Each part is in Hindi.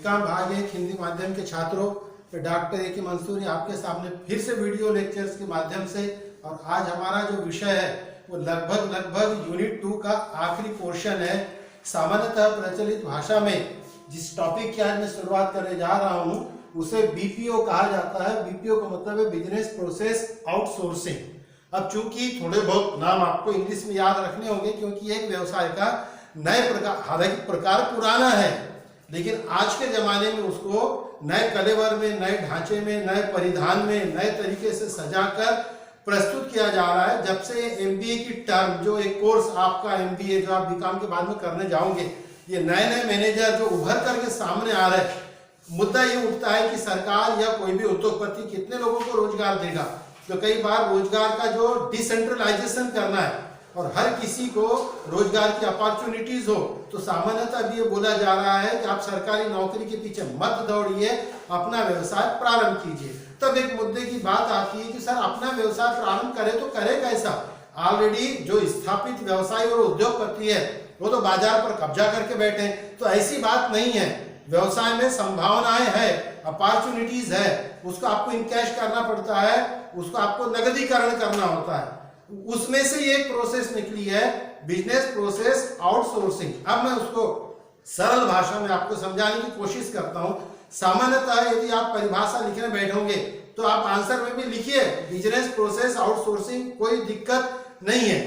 बीकॉम भाग 1 हिंदी माध्यम के छात्रों, मैं डॉक्टर ए के मंसूरी आपके सामने फिर से वीडियो लेक्चर्स के माध्यम से। और आज हमारा जो विषय है वो लगभग यूनिट 2 का आखिरी पोर्शन है। सामान्यतः प्रचलित भाषा में जिस टॉपिक की आज मैं शुरुआत करने जा रहा हूँ उसे बीपीओ कहा जाता है। बीपीओ का मतलब है बिजनेस प्रोसेस आउटसोर्सिंग। अब चूंकि थोड़े बहुत नाम आपको इंग्लिश में याद रखने होंगे क्योंकि एक व्यवसाय का नए प्रकार, हालांकि प्रकार पुराना है लेकिन आज के जमाने में उसको नए कलेवर में, नए ढांचे में, नए परिधान में, नए तरीके से सजाकर प्रस्तुत किया जा रहा है। जब से एमबीए की टर्म, जो एक कोर्स आपका एमबीए जो आप बीकॉम के बाद में करने जाओगे, ये नए नए मैनेजर जो उभर करके सामने आ रहे हैं, मुद्दा ये उठता है कि सरकार या कोई भी उद्योगपति कितने लोगों को रोजगार देगा। तो कई बार रोजगार का जो डिसेंट्रलाइजेशन करना है और हर किसी को रोजगार की अपॉर्चुनिटीज हो, तो सामान्यतः अब ये बोला जा रहा है कि आप सरकारी नौकरी के पीछे मत दौड़िए, अपना व्यवसाय प्रारंभ कीजिए। तब एक मुद्दे की बात आती है कि सर अपना व्यवसाय प्रारंभ करे तो करे कैसा। ऑलरेडी जो स्थापित व्यवसायी और उद्योगपति है वो तो बाजार पर कब्जा करके बैठे हैं। तो ऐसी बात नहीं है, व्यवसाय में संभावनाएं है, अपॉर्चुनिटीज है, उसको आपको इनकैश करना पड़ता है, उसको आपको नगदीकरण करना होता है। उसमें से एक प्रोसेस निकली है बिजनेस प्रोसेस आउटसोर्सिंग। अब मैं उसको सरल भाषा में आपको समझाने की कोशिश करता हूं। सामान्यतः यदि आप परिभाषा लिखने बैठोगे तो आप आंसर में भी लिखिए बिजनेस प्रोसेस आउटसोर्सिंग, कोई दिक्कत नहीं है।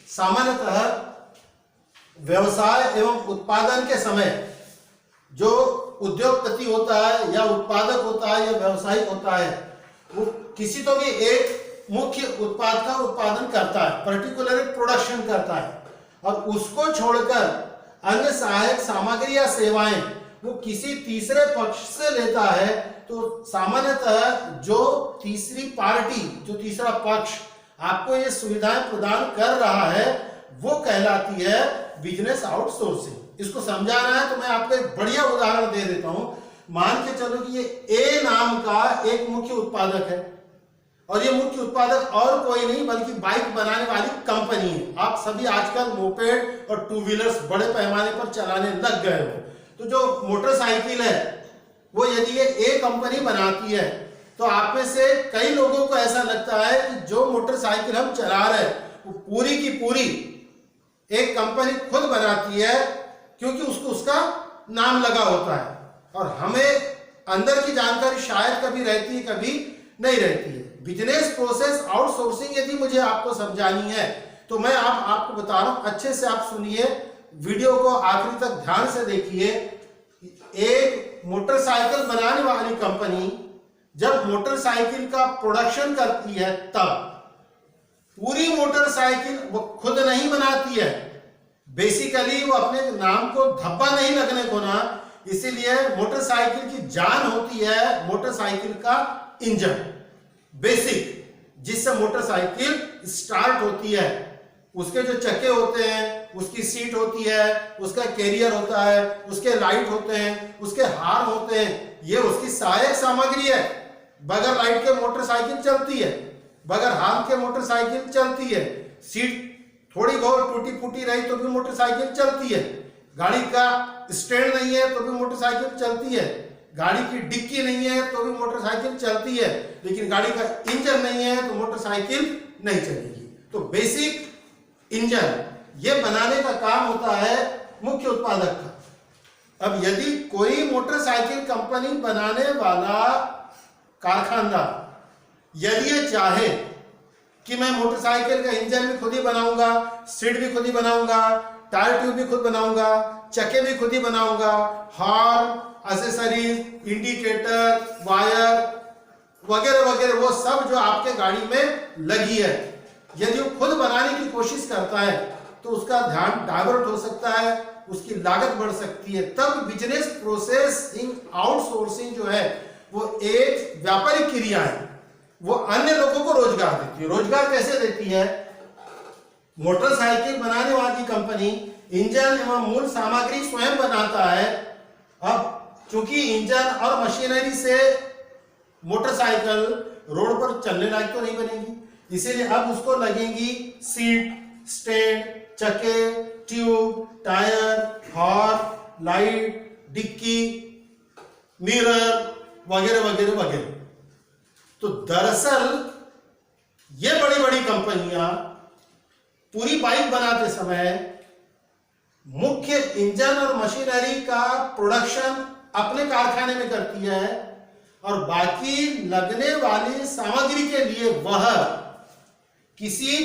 सामान्यतः व्यवसाय एवं उत्पादन के समय जो उद्योगपति होता है या उत्पादक होता है या व्यवसायिक होता है, वो किसी तो भी एक मुख्य उत्पाद का उत्पादन करता है, पर्टिकुलर प्रोडक्शन करता है, और उसको छोड़कर अन्य सहायक सामग्री या सेवाएं वो किसी तीसरे पक्ष से लेता है। तो सामान्यतः जो तीसरी पार्टी, जो तीसरा पक्ष आपको ये सुविधाएं प्रदान कर रहा है वो कहलाती है बिजनेस आउटसोर्सिंग। इसको समझाना है तो मैं आपको एक बढ़िया उदाहरण दे देता हूं। मान के चलो कि ये ए नाम का एक मुख्य उत्पादक है और ये मुख्य उत्पादक और कोई नहीं बल्कि बाइक बनाने वाली कंपनी है। आप सभी आजकल मोपेड और टू व्हीलर्स बड़े पैमाने पर चलाने लग गए हो। तो जो मोटरसाइकिल है वो यदि ये ए कंपनी बनाती है तो आप में से कई लोगों को ऐसा लगता है कि जो मोटरसाइकिल हम चला रहे हैं वो पूरी की पूरी एक कंपनी खुद बनाती है, क्योंकि उसको उसका नाम लगा होता है और हमें अंदर की जानकारी शायद कभी रहती है कभी नहीं रहती है। बिजनेस प्रोसेस आउटसोर्सिंग यदि मुझे आपको समझानी है तो मैं आपको बता रहा हूं, अच्छे से आप सुनिए, वीडियो को आखिरी तक ध्यान से देखिए। एक मोटरसाइकिल बनाने वाली कंपनी जब मोटरसाइकिल का प्रोडक्शन करती है तब पूरी मोटरसाइकिल वो खुद नहीं बनाती है। बेसिकली वो अपने नाम को धब्बा नहीं लगने को ना, इसीलिए मोटरसाइकिल की जान होती है मोटरसाइकिल का इंजन, बेसिक, जिससे मोटरसाइकिल स्टार्ट होती है। उसके जो चक्के होते हैं, उसकी सीट होती है, उसका कैरियर होता है, उसके लाइट होते हैं, उसके हार होते हैं, ये उसकी सहायक सामग्री है। बगैर लाइट के मोटरसाइकिल चलती है, बगैर हार के मोटरसाइकिल चलती है। सीट थोड़ी बहुत टूटी फूटी रही तो भी मोटरसाइकिल चलती है। गाड़ी का स्टैंड नहीं है तो भी मोटरसाइकिल चलती है। गाड़ी की डिक्की नहीं है तो भी मोटरसाइकिल चलती है। लेकिन गाड़ी का इंजन नहीं है तो मोटरसाइकिल नहीं चलेगी। तो बेसिक इंजन ये बनाने का काम होता है मुख्य उत्पादक का। अब यदि कोई मोटरसाइकिल कंपनी बनाने वाला कारखानदार यदि ये चाहे कि मैं मोटरसाइकिल का इंजन भी खुद ही बनाऊंगा, सीट भी खुद ही बनाऊंगा, टायर ट्यूब भी खुद बनाऊंगा, चक्के भी खुद ही बनाऊंगा, हॉर्न, एक्सेसरीज, इंडिकेटर, वायर वगैरह वगैरह वो सब जो आपके गाड़ी में लगी है, यदि वो खुद बनाने की कोशिश करता है तो उसका ध्यान डाइवर्ट हो सकता है, उसकी लागत बढ़ सकती है। तब बिजनेस प्रोसेसिंग आउटसोर्सिंग जो है वो एक व्यापारिक क्रिया है, वो अन्य लोगों को रोजगार देती है। रोजगार कैसे देती है? मोटरसाइकिल बनाने वाली कंपनी इंजन एवं मूल सामग्री स्वयं बनाता है। अब चूंकि इंजन और मशीनरी से मोटरसाइकिल रोड पर चलने लायक तो नहीं बनेगी, इसीलिए अब उसको लगेंगी सीट, स्टैंड, चक्के, ट्यूब, टायर, हॉर्न, लाइट, डिक्की, मिरर वगैरह वगैरह वगैरह। तो दरअसल ये बड़ी बड़ी कंपनियां पूरी बाइक बनाते समय मुख्य इंजन और मशीनरी का प्रोडक्शन अपने कारखाने में करती है और बाकी लगने वाली सामग्री के लिए वह किसी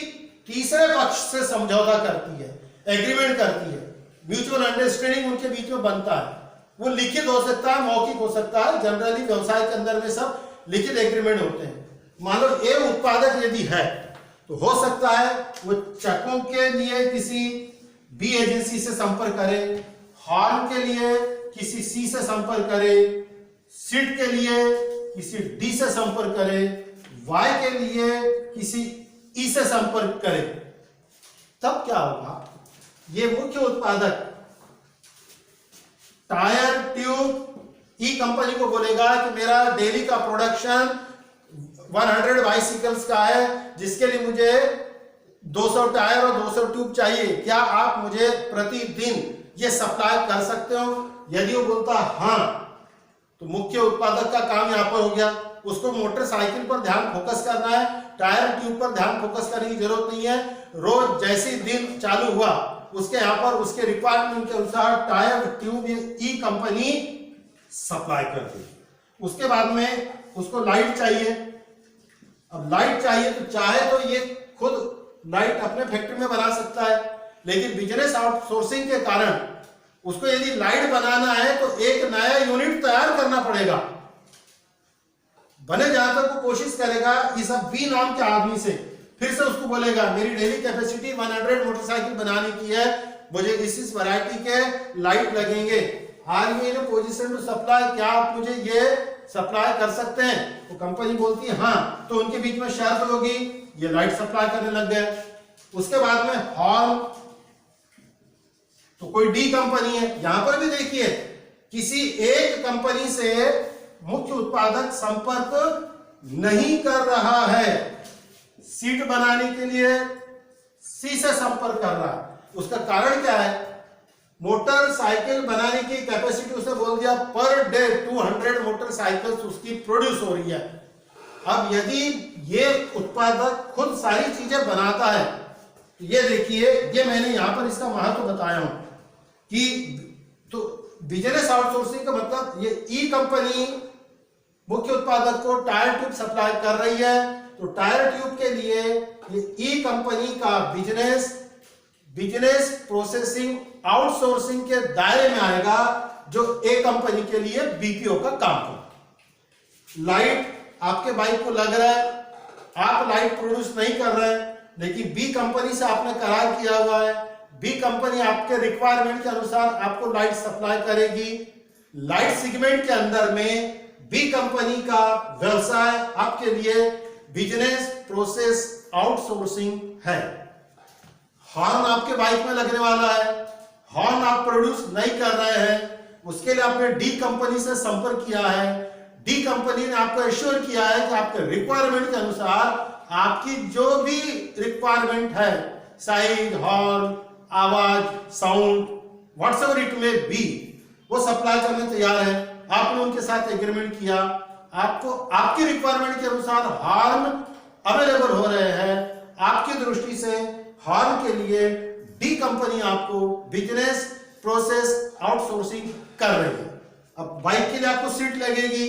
तीसरे पक्ष से समझौता करती है, एग्रीमेंट करती है, म्यूचुअल अंडरस्टैंडिंग उनके बीच में बनता है। वो लिखित हो सकता है, मौखिक हो सकता है, जनरली व्यवसाय के अंदर में सब लिखित एग्रीमेंट होते हैं। मान लो ए उत्पादक यदि है तो हो सकता है वो चकों के लिए किसी बी एजेंसी से संपर्क करे, हॉर्न के लिए किसी सी से संपर्क करे, सीट के लिए किसी डी से संपर्क करे, वाई के लिए किसी ई से संपर्क करे। तब क्या होगा, ये मुख्य उत्पादक टायर ट्यूब ई कंपनी को बोलेगा कि मेरा डेली का प्रोडक्शन 100 बाइसिकल्स का है, जिसके लिए मुझे 200 टायर और 200 ट्यूब चाहिए, क्या आप मुझे प्रतिदिन ये सप्लाई कर सकते हो? यदि वो बोलता हाँ, तो मुख्य उत्पादक का काम यहां पर हो गया। उसको मोटरसाइकिल पर ध्यान फोकस करना है, टायर ट्यूब पर ध्यान फोकस करने की जरूरत नहीं है। रोज जैसे दिन चालू हुआ उसके यहाँ पर उसके रिक्वायरमेंट के अनुसार टायर ट्यूब ई कंपनी सप्लाई कर देगी। उसके बाद में उसको लाइट चाहिए। अब लाइट चाहिए तो चाहे तो ये खुद लाइट अपने फैक्ट्री में बना सकता है, लेकिन बिजनेस आउटसोर्सिंग के कारण उसको यदि लाइट बनाना है तो एक नया यूनिट तैयार करना पड़ेगा। बने जहां तक वो कोशिश करेगा इस बी नाम के आदमी से, फिर से उसको बोलेगा मेरी डेली कैपेसिटी 100 मोटरसाइकिल बनाने की है, मुझे इस वैरायटी के लाइट लगेंगे, are you in position to supply, क्या आप मुझे ये सप्लाई कर सकते हैं? तो कंपनी बोलती है हाँ, तो उनके बीच में शर्त होगी, ये लाइट सप्लाई करने लग गए। उसके बाद में हॉर्न, तो कोई डी कंपनी है। यहां पर भी देखिए किसी एक कंपनी से मुख्य उत्पादक संपर्क नहीं कर रहा है, सीट बनाने के लिए सी से संपर्क कर रहा है। उसका कारण क्या है? मोटरसाइकिल बनाने की कैपेसिटी उसने बोल दिया पर डे 200 मोटरसाइकिल्स उसकी प्रोड्यूस हो रही है। अब यदि ये उत्पादक खुद सारी चीजें बनाता है, तो ये देखिए, ये मैंने यहां पर इसका महत्व बताया हूं कि तो बिजनेस आउटसोर्सिंग का मतलब ये ई कंपनी मुख्य उत्पादक को टायर ट्यूब सप्लाई कर रही है, तो टायर ट्यूब के लिए ये ई कंपनी का बिजनेस प्रोसेसिंग आउटसोर्सिंग के दायरे में आएगा, जो ए कंपनी के लिए बीपीओ का काम हो। लाइट आपके बाइक को लग रहा है, आप लाइट प्रोड्यूस नहीं कर रहे हैं, लेकिन बी कंपनी से आपने करार किया हुआ है, बी कंपनी आपके रिक्वायरमेंट के अनुसार आपको लाइट सप्लाई करेगी। लाइट सेगमेंट के अंदर में बी कंपनी का व्यवसाय आपके लिए बिजनेस प्रोसेस आउटसोर्सिंग है। हॉर्न आपके बाइक में लगने वाला है, हॉर्न आप प्रोड्यूस नहीं कर रहे हैं, उसके लिए आपने डी कंपनी से संपर्क किया है, डी कंपनी ने आपको एश्योर किया है कि आपके रिक्वायरमेंट के अनुसार आपकी जो भी रिक्वायरमेंट है, साइज, हॉर्न, आवाज, साउंड, व्हाटसएवर इट में बी, वो सप्लाई करने तैयार है। आपने उनके साथ एग्रीमेंट किया, आपको आपकी रिक्वायरमेंट के अनुसार हॉर्न अवेलेबल हो रहे हैं। आपकी दृष्टि से हॉर्न के लिए डी कंपनी आपको बिजनेस प्रोसेस आउटसोर्सिंग कर रही है। अब बाइक के लिए आपको सीट लगेगी,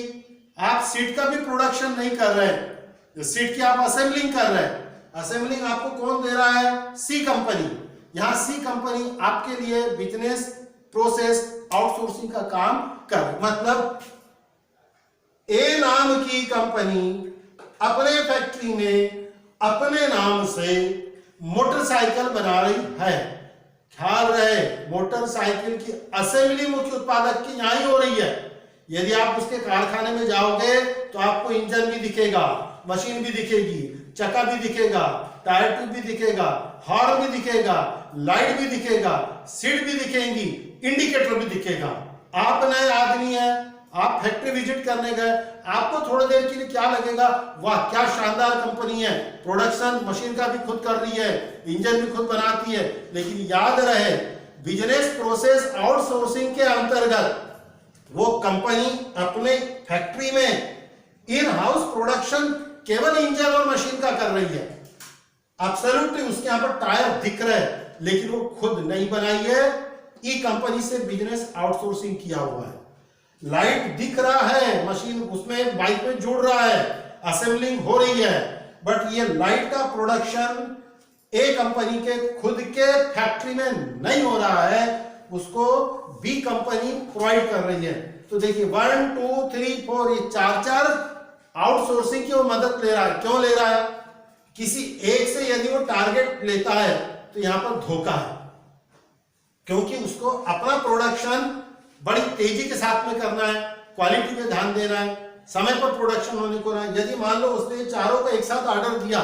आप सीट का भी प्रोडक्शन नहीं कर रहे हैं, सीट की आप असेंबलिंग कर रहे हैं। असेंबलिंग आपको कौन दे रहा है? सी कंपनी। यहां सी कंपनी आपके लिए बिजनेस प्रोसेस आउटसोर्सिंग का काम कर रही है। मतलब ए नाम की कंपनी अपने फैक्ट्री में अपने नाम से मोटरसाइकिल बना रही है। ख्याल रहे, मोटरसाइकिल की असेंबली मुख्य उत्पादक की यहां ही हो रही है। यदि आप उसके कारखाने में जाओगे तो आपको इंजन भी दिखेगा, मशीन भी दिखेगी, चक्का भी दिखेगा, टायर ट्यूब भी दिखेगा, हॉर्न भी दिखेगा, लाइट भी दिखेगा, सीट भी दिखेंगी, इंडिकेटर भी दिखेगा। आप नए आदमी हैं, आप फैक्ट्री विजिट करने गए, आपको थोड़ी देर के लिए क्या लगेगा, वाह क्या शानदार कंपनी है, प्रोडक्शन मशीन का भी खुद कर रही है, इंजन भी खुद बनाती है। लेकिन याद रहे, बिजनेस प्रोसेस आउटसोर्सिंग के अंतर्गत वो कंपनी अपने फैक्ट्री में इन हाउस प्रोडक्शन केवल इंजन और मशीन का कर रही है। एब्सोल्युटली उसके यहां पर टायर दिख रहे हैं, लेकिन वो खुद नहीं बनाई है, ई कंपनी से बिजनेस आउटसोर्सिंग किया हुआ है। लाइट दिख रहा है, मशीन उसमें बाइक में जुड़ रहा है, असेंबलिंग हो रही है, बट ये लाइट का प्रोडक्शन ए कंपनी के खुद के फैक्ट्री में नहीं हो रहा है, उसको बी कंपनी प्रोवाइड कर रही है। तो देखिए 1 2 3 4 ये चार आउटसोर्सिंग की वो मदद ले रहा है। क्यों ले रहा है? किसी एक से यदि वो टारगेट लेता है तो यहां पर धोखा है, क्योंकि उसको अपना प्रोडक्शन बड़ी तेजी के साथ में करना है, क्वालिटी पे ध्यान देना है, समय पर प्रोडक्शन होने को रहा है। यदि मान लो उसने चारों का एक साथ ऑर्डर दिया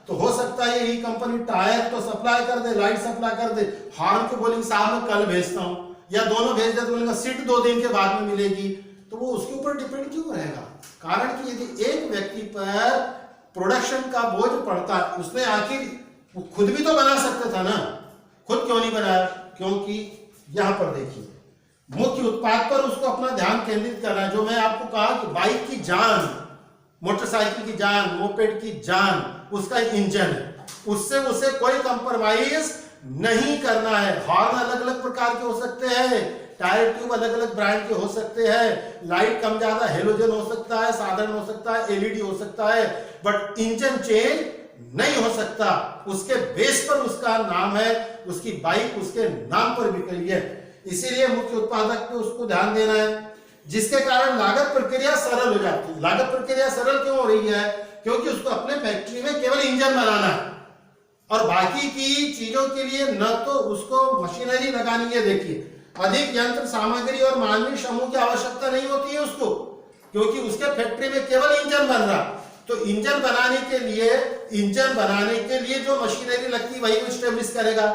तो हो सकता है ये कंपनी टायर तो सप्लाई कर दे, लाइट सप्लाई कर दे, हॉर्न को बोलेंगे साहब मैं कल भेजता हूं, या दोनों भेज दे तो बोलेंगे सीट 2 दिन के बाद में मिलेगी। तो वो उसके ऊपर डिपेंड क्यों रहेगा? कारण कि यदि एक व्यक्ति पर प्रोडक्शन का बोझ पड़ता है, उसने आखिर वो खुद भी तो बना सकता था ना, खुद क्यों नहीं बनाया? क्योंकि यहां पर देखिए मुख्य उत्पाद पर उसको अपना ध्यान केंद्रित करना है। जो मैं आपको कहा कि बाइक की जान, मोटरसाइकिल की जान, मोपेड की जान उसका इंजन है, उससे उसे कोई कंप्रोमाइज नहीं करना है। हॉर्न अलग अलग प्रकार के हो सकते हैं, टायर ट्यूब अलग अलग ब्रांड के हो सकते हैं, लाइट कम ज्यादा हेलोजन हो सकता है, साधारण हो सकता है, एलईडी हो सकता है, बट इंजन चेंज नहीं हो सकता। उसके बेस पर उसका नाम है, उसकी बाइक उसके नाम पर बिक रही है, इसीलिए मुख्य उत्पादक पे उसको ध्यान देना है, जिसके कारण लागत प्रक्रिया सरल हो जाती है। लागत प्रक्रिया सरल क्यों हो रही है? क्योंकि उसको अपने फैक्ट्री में केवल इंजन बनाना है और बाकी की चीजों के लिए न तो उसको मशीनरी लगानी है। देखिए अधिक यंत्र सामग्री और मानवीय समूह की आवश्यकता नहीं होती है उसको, क्योंकि उसके फैक्ट्री में केवल इंजन बन रहा। तो इंजन बनाने के लिए जो मशीनरी लगती है वही वो स्टेब्लिश करेगा।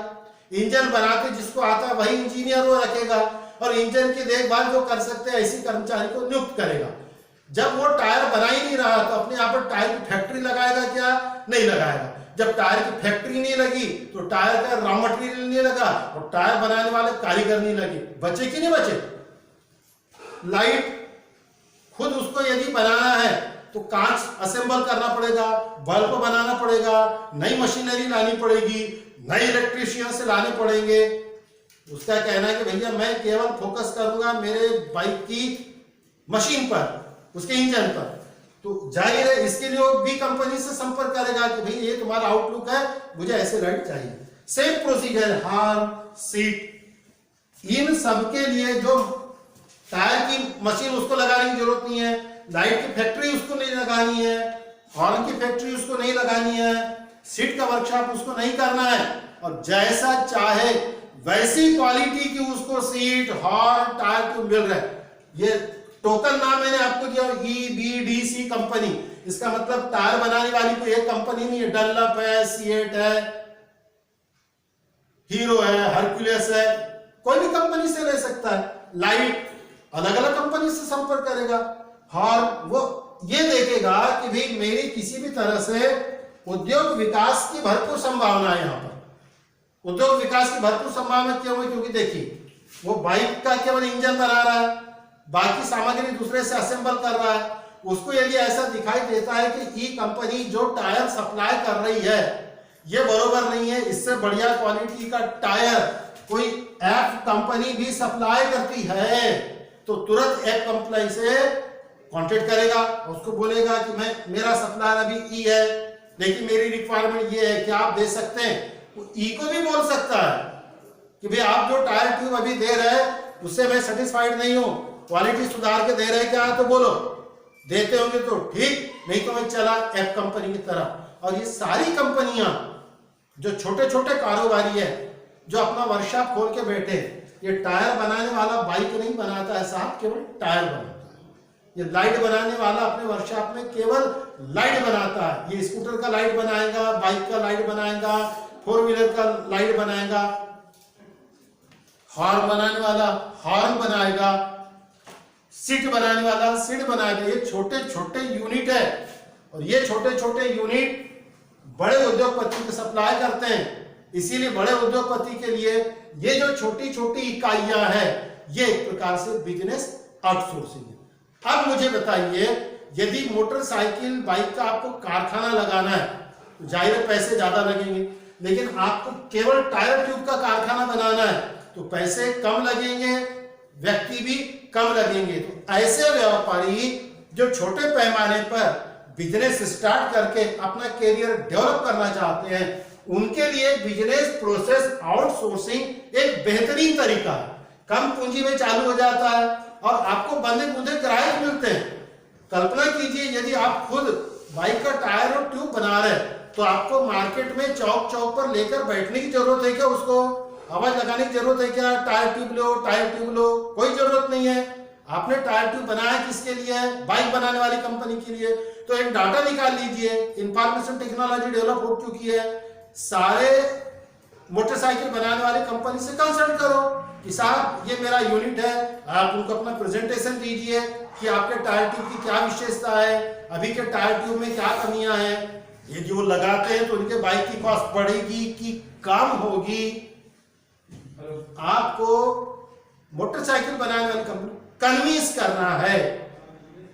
इंजन बनाते जिसको आता है वही इंजीनियर वो रखेगा, और इंजन की देखभाल जो कर सकते हैं ऐसी कर्मचारी को नियुक्त करेगा। जब वो टायर बना ही नहीं रहा तो अपने यहाँ पर टायर की फैक्ट्री लगाएगा क्या? नहीं लगाएगा। जब टायर की फैक्ट्री नहीं लगी तो टायर का रॉ मटेरियल नहीं लगा और टायर बनाने वाले कारीगर नहीं लगे, बचे कि नहीं बचे? लाइट खुद उसको यदि बनाना है तो कांच असेंबल करना पड़ेगा, बल्ब बनाना पड़ेगा, नई मशीनरी लानी पड़ेगी, नए इलेक्ट्रीशियन से लाने पड़ेंगे। उसका कहना है कि भैया मैं केवल फोकस करूंगा मेरे बाइक की मशीन पर, उसके इंजन पर। तो जाहिर है इसके लिए वो बी कंपनी से संपर्क करेगा कि भाई ये तुम्हारा आउटलुक है, मुझे ऐसे लाइट चाहिए। सेम प्रोसीजर, हॉर्न, सीट, इन सब के लिए जो टायर की मशीन उसको लगाने की जरूरत नहीं है, लाइट की फैक्ट्री उसको नहीं लगानी है, हॉर्न की फैक्ट्री उसको नहीं लगानी है, सीट का वर्कशॉप उसको नहीं करना है, और जैसा चाहे वैसी क्वालिटी की उसको सीट, हॉर्न, टायर ट्यूब मिल रहा है। ये टोकन नाम मैंने आपको दिया EBDC कंपनी, इसका मतलब टायर बनाने वाली कोई एक कंपनी नहीं है, डनलप है, सीएट है, हीरो है, हरक्यूलिस है, कोई भी कंपनी से ले सकता है। लाइट अलग अलग कंपनी से संपर्क करेगा। हॉर्न वो ये देखेगा कि भाई मेरी किसी भी तरह से उद्योग विकास की भरपूर संभावना है। यहाँ पर उद्योग विकास की भरपूर संभावना क्यों है? क्योंकि देखिए वो बाइक का केवल इंजन बना रहा है, बाकी सामग्री दूसरे से असेंबल कर रहा है। उसको यदि ऐसा दिखाई देता है कि ई कंपनी जो टायर सप्लाई कर रही है ये बरोबर नहीं है, इससे बढ़िया क्वालिटी का टायर कोई एफ कंपनी भी सप्लाई करती है, तो तुरंत एफ कंपनी से कांटेक्ट करेगा, उसको बोलेगा कि मेरा सप्लायर अभी ई है, लेकिन मेरी रिक्वायरमेंट ये है, क्या आप दे सकते हैं? वो ई को भी बोल सकता है कि भाई आप जो टायर ट्यूब अभी दे रहे हैं उससे मैं सेटिस्फाइड नहीं हूं, क्वालिटी सुधार के दे रहे हैं क्या? तो बोलो, देते होंगे तो ठीक, नहीं तो मैं चला एफ कंपनी की तरह। और ये सारी कंपनियां जो छोटे छोटे कारोबारी है जो अपना वर्कशॉप खोल के बैठे, ये टायर बनाने वाला बाइक नहीं बनाता है साहब, केवल टायर बनाता है। ये लाइट बनाने वाला अपने वर्कशॉप में केवल लाइट बनाता है। ये स्कूटर का लाइट बनाएगा, बाइक का लाइट बनाएगा, 4 व्हीलर का लाइट बनाएगा, हॉर्न बनाने वाला हॉर्न बनाएगा, सीट बनाने वाला सीट बनाएगा। ये छोटे छोटे यूनिट है और ये छोटे छोटे यूनिट बड़े उद्योगपति को सप्लाई करते हैं। इसीलिए बड़े उद्योगपति के लिए ये जो छोटी छोटी इकाइयां हैं ये एक प्रकार से बिजनेस आउटसोर्सिंग है। अब मुझे बताइए, यदि मोटरसाइकिल बाइक का आपको कारखाना लगाना है तो जाहिर है पैसे ज्यादा लगेंगे, लेकिन आपको केवल टायर ट्यूब का कारखाना बनाना है तो पैसे कम लगेंगे, व्यक्ति भी कम लगेंगे। तो ऐसे व्यापारी जो छोटे पैमाने पर बिजनेस स्टार्ट करके अपना करियर डेवलप करना चाहते हैं, उनके लिए बिजनेस प्रोसेस आउटसोर्सिंग एक बेहतरीन तरीका है। कम पूंजी में चालू हो जाता है और आपको बंधे बुंधे ग्राहक मिलते हैं। कल्पना कीजिए, यदि आप खुद बाइक का टायर और ट्यूब बना रहे हैं तो आपको मार्केट में चौक चौक पर लेकर बैठने की जरूरत है क्या? उसको आवाज लगाने की जरूरत है क्या? टायर ट्यूब लो, कोई जरूरत नहीं है। आपने टायर ट्यूब बनाया किसके लिए? बाइक बनाने वाली कंपनी के लिए। तो एक डाटा निकाल लीजिए, इंफॉर्मेशन टेक्नोलॉजी डेवलप हो चुकी है, सारे मोटरसाइकिल बनाने वाली कंपनी से कंसल्ट करो कि साहब ये मेरा यूनिट है, आप उनको अपना प्रेजेंटेशन दीजिए कि आपके टायर ट्यूब की क्या विशेषता है, अभी के टायर ट्यूब में क्या कमियां हैं। ये जो लगाते हैं तो उनके बाइक की कॉस्ट बढ़ेगी कि कम होगी? आपको मोटरसाइकिल बनाने वाली कंपनी कन्विंस करना है,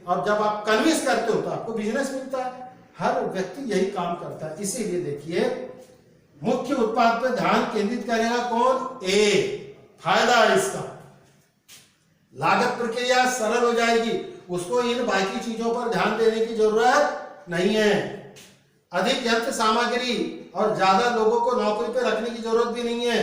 और जब आप कन्विंस करते हो तो आपको बिजनेस मिलता है। हर व्यक्ति यही काम करता है। इसीलिए देखिए, मुख्य उत्पाद पर ध्यान केंद्रित करेगा कौन? ए, फायदा है इसका, लागत प्रक्रिया सरल हो जाएगी, उसको इन बाकी चीजों पर ध्यान देने की जरूरत नहीं है। अधिक यंत्र सामग्री और ज्यादा लोगों को नौकरी पर रखने की जरूरत भी नहीं है।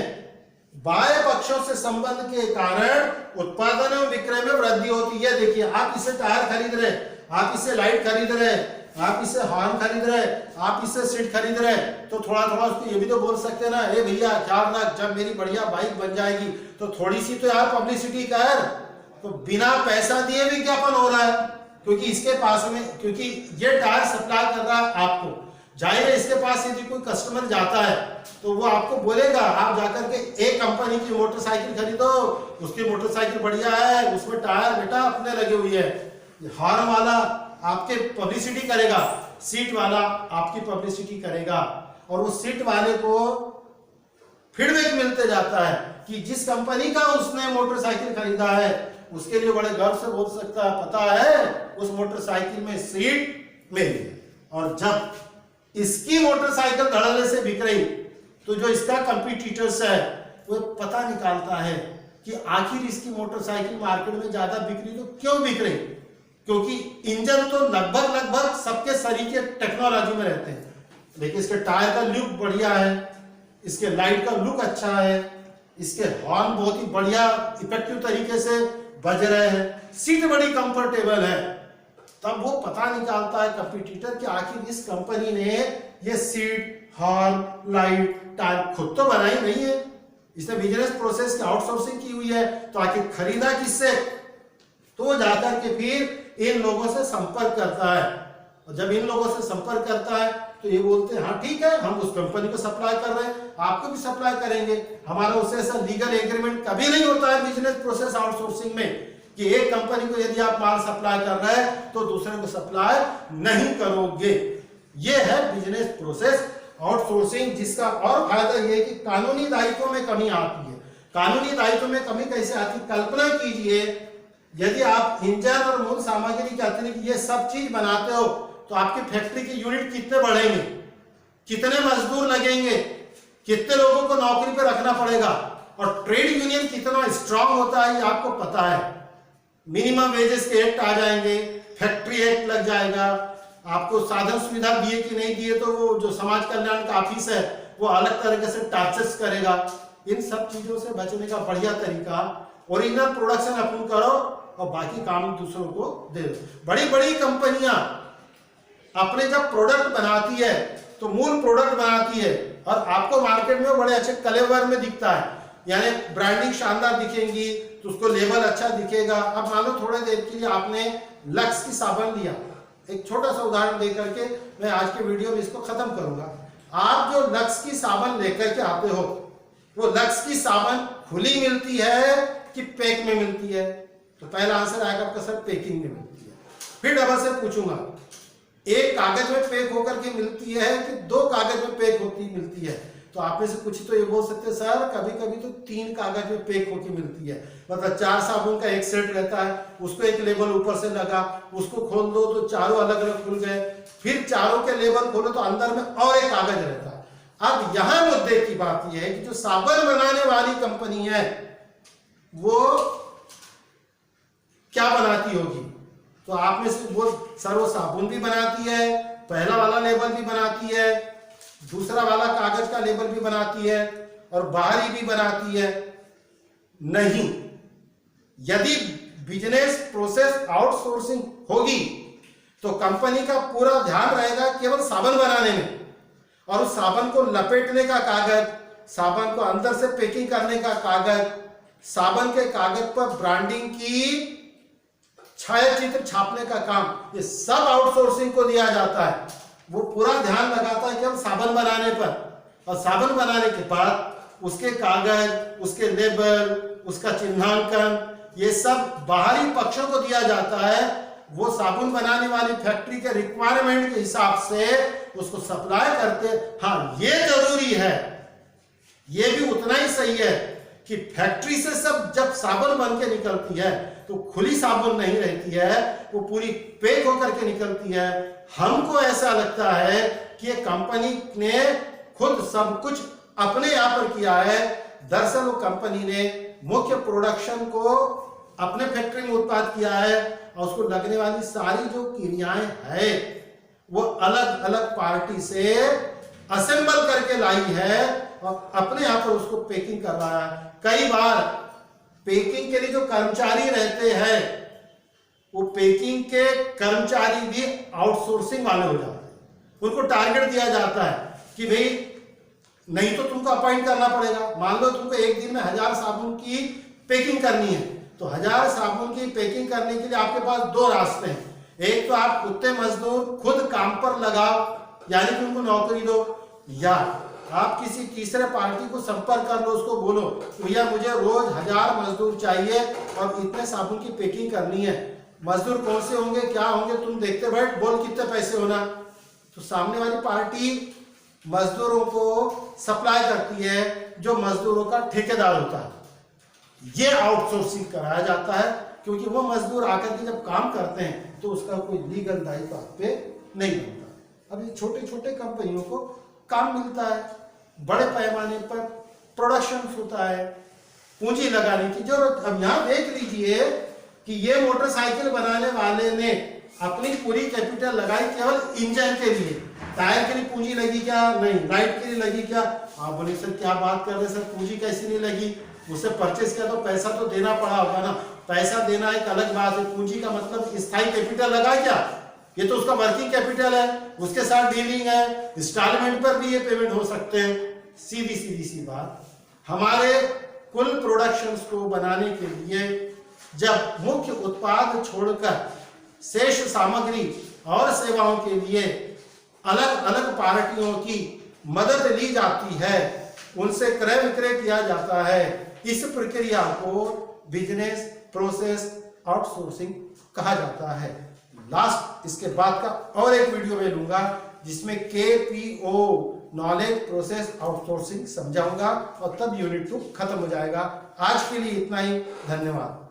बाह्य पक्षों से संबंध के कारण उत्पादन और विक्रय में वृद्धि होती है। देखिए, आप इसे टायर खरीद रहे, आप इसे लाइट खरीद रहे, आप इसे हॉर्न खरीद रहे, आप इसे सीट खरीद रहे, तो थोड़ा थोड़ा उसको ये भी तो बोल सकते हैं ना, ए भैया ख्याल रख, जब मेरी बढ़िया बाइक बन जाएगी तो थोड़ी सी तो यार पब्लिसिटी कर। तो बिना पैसा दिए विज्ञापन हो रहा है, क्योंकि इसके पास में, क्योंकि ये टायर सप्लाई कर रहा है आपको, जाहिर है इसके पास यदि कोई कस्टमर जाता है तो वो आपको बोलेगा, आप जाकर के एक कंपनी की मोटरसाइकिल खरीदो, उसकी मोटरसाइकिल बढ़िया है, उसमें टायर बेटा अपने लगे हुए है। हॉर्न वाला आपके पब्लिसिटी करेगा, सीट वाला आपकी पब्लिसिटी करेगा, और उस सीट वाले को फीडबैक मिलते जाता है कि जिस कंपनी का उसने मोटरसाइकिल खरीदा है उसके लिए बड़े गर्व से बोल सकता है, पता है उस मोटरसाइकिल में सीट मेरी है। और जब इसकी मोटरसाइकिल धड़ल्ले से बिक रही तो जो इसका कंपटीटर्स है वो पता निकालता है कि आखिर इसकी मोटरसाइकिल मार्केट में ज्यादा बिक रही, तो क्यों बिक रही? क्योंकि इंजन तो लगभग सबके शरीर के टेक्नोलॉजी में रहते हैं, लेकिन इसके टायर का लुक बढ़िया है, इसके लाइट का लुक अच्छा है, इसके हॉर्न बहुत ही बढ़िया इफेक्टिव तरीके से बज रहे हैं, सीट बड़ी कंफर्टेबल है। तब वो पता निकालता है कंपटीटर कि आखिर इस कंपनी ने ये सीट, हॉर्न, लाइट, टायर खुद तो बनाई नहीं है, इसने बिजनेस प्रोसेस की आउटसोर्सिंग की हुई है, तो आखिर खरीदा किससे? तो वो जाकर के फिर इन लोगों से संपर्क करता है, और जब इन लोगों से संपर्क करता है तो ये बोलते हैं हाँ ठीक है, हम उस कंपनी को सप्लाई कर रहे हैं, आपको भी सप्लाई करेंगे। हमारा उससे ऐसा लीगल एग्रीमेंट कभी नहीं होता है बिजनेस प्रोसेस आउटसोर्सिंग में कि एक कंपनी को यदि आप माल सप्लाई कर रहे हैं तो दूसरे को सप्लाई नहीं करोगे। ये है बिजनेस प्रोसेस आउटसोर्सिंग, जिसका और फायदा ये है कि कानूनी दायित्वों में कमी आती है। कानूनी दायित्वों में कमी कैसे आती? कल्पना कीजिए, यदि आप इंजन और मूल सामग्री के अतिरिक्त ये सब चीज बनाते हो तो आपकी फैक्ट्री के यूनिट कितने बढ़ेंगे, कितने मजदूर लगेंगे, कितने लोगों को नौकरी पर रखना पड़ेगा, और ट्रेड यूनियन कितना स्ट्रांग होता है ये आपको पता है। मिनिमम वेजेस के एक्ट आ जाएंगे, फैक्ट्री एक्ट लग जाएगा, आपको साधन सुविधा दिए कि नहीं दिए तो वो जो समाज कल्याण का ऑफिस है वो अलग तरीके से टार्चर्स करेगा। इन सब चीजों से बचने का बढ़िया तरीका ओरिजिनल प्रोडक्शन अपन करो और बाकी काम दूसरों को दे दो। बड़ी बड़ी कंपनियां अपने जब प्रोडक्ट बनाती है तो मूल प्रोडक्ट बनाती है और आपको मार्केट में बड़े अच्छे कलेवर में दिखता है, यानी ब्रांडिंग शानदार दिखेंगी तो उसको लेबल अच्छा दिखेगा। अब मान लो थोड़ी देर के लिए आपने लक्स की साबुन लिया, एक छोटा सा उदाहरण दे करके मैं आज के वीडियो में इसको खत्म करूंगा। आप जो लक्स की साबुन लेकर के आते हो वो लक्स की साबुन खुली मिलती है कि पैक में मिलती है? तो पहला आंसर आएगा आपका सर पैकिंग में मिलती है। फिर डबल से पूछूंगा, एक कागज में पैक होकर के मिलती है कि दो कागज में पैक होती मिलती है? तो आप में से कुछ तो ये बोल सकते हैं सर कभी कभी तो 3 कागज में पैक होके मिलती है, मतलब 4 साबुन का एक सेट रहता है, उसको एक लेबल ऊपर से लगा, उसको खोल दो तो चारों अलग अलग खुल गए, फिर चारों के लेबल खोलो तो अंदर में और एक कागज रहता है। अब यहां मुद्दे की बात यह है कि जो साबुन बनाने वाली कंपनी है वो क्या बनाती होगी? तो आप में से वो सर वो साबुन भी बनाती है, पहला वाला लेबल भी बनाती है, दूसरा वाला कागज का लेबल भी बनाती है और बाहरी भी बनाती है? नहीं। यदि बिजनेस प्रोसेस आउटसोर्सिंग होगी तो कंपनी का पूरा ध्यान रहेगा केवल साबुन बनाने में, और उस साबुन को लपेटने का कागज, साबुन को अंदर से पैकिंग करने का कागज, साबुन के कागज पर ब्रांडिंग की छायाचित्र छापने का काम, ये सब आउटसोर्सिंग को दिया जाता है। वो पूरा ध्यान लगाता है कि हम साबुन बनाने पर, और साबुन बनाने के बाद उसके कागज, उसके लेबल, उसका चिन्हांकन, ये सब बाहरी पक्षों को दिया जाता है। वो साबुन बनाने वाली फैक्ट्री के रिक्वायरमेंट के हिसाब से उसको सप्लाई करते। हाँ, ये जरूरी है, ये भी उतना ही सही है कि फैक्ट्री से सब जब साबुन बन के निकलती है तो खुली साबुन नहीं रहती है, वो पूरी पैक होकर के निकलती है। हमको ऐसा लगता है कि ये कंपनी ने खुद सब कुछ अपने यहाँ पर किया है। दरअसल वो कंपनी ने मुख्य प्रोडक्शन को अपने फैक्ट्री में उत्पाद किया है और उसको लगने वाली सारी जो क्रियाएं है वो अलग अलग पार्टी से असेंबल करके लाई है और अपने यहाँ पर उसको पैकिंग कर रहा है। कई बार पैकिंग के लिए जो कर्मचारी रहते हैं वो पैकिंग के कर्मचारी भी आउटसोर्सिंग वाले हो जाते हैं। उनको टारगेट दिया जाता है कि भाई नहीं तो तुमको अपॉइंट करना पड़ेगा। मान लो तुमको एक दिन में 1000 साबुन की पैकिंग करनी है, तो 1000 साबुन की पैकिंग करने के लिए आपके पास 2 रास्ते हैं। एक तो आप कुत्ते मजदूर खुद काम पर लगाओ, यानी कि उनको नौकरी दो, या आप किसी तीसरे पार्टी को संपर्क कर लो, उसको बोलो भैया मुझे रोज 1000 मजदूर चाहिए और इतने साबुन की पैकिंग करनी है। मजदूर कौन से होंगे, क्या होंगे, तुम देखते बैठ, बोल कितने पैसे होना। तो सामने वाली पार्टी मजदूरों को सप्लाई करती है, जो मजदूरों का ठेकेदार होता है। ये आउटसोर्सिंग कराया जाता है, क्योंकि वो मजदूर आकर के जब काम करते हैं तो उसका कोई लीगल दायित्व आप पे नहीं बनता। अब ये छोटे छोटे कंपनियों को काम मिलता है, बड़े पैमाने पर प्रोडक्शन होता है, पूंजी लगाने की जरूरत। अब यहां देख लीजिए कि ये मोटरसाइकिल बनाने वाले ने अपनी पूरी कैपिटल लगाई केवल इंजन के लिए। टायर के लिए पूंजी लगी क्या? नहीं। लाइट के लिए लगी क्या? आप बोले सर क्या बात कर रहे सर, पूंजी कैसी नहीं लगी? उससे परचेस किया तो पैसा तो देना पड़ा होगा ना। पैसा देना एक अलग बात है, पूंजी का मतलब स्थायी कैपिटल लगा क्या? ये तो उसका वर्किंग कैपिटल है, उसके साथ डीलिंग है, इंस्टॉलमेंट पर भी ये पेमेंट हो सकते हैं। सीधी सीधी सी बात, हमारे कुल प्रोडक्शंस को बनाने के लिए जब मुख्य उत्पाद छोड़कर शेष सामग्री और सेवाओं के लिए अलग अलग पार्टियों की मदद ली जाती है, उनसे क्रय विक्रय किया जाता है, इस प्रक्रिया को बिजनेस प्रोसेस आउटसोर्सिंग कहा जाता है। लास्ट इसके बाद का और एक वीडियो में लूंगा जिसमें KPO नॉलेज प्रोसेस आउटसोर्सिंग समझाऊंगा और तब यूनिट 2 खत्म हो जाएगा। आज के लिए इतना ही, धन्यवाद।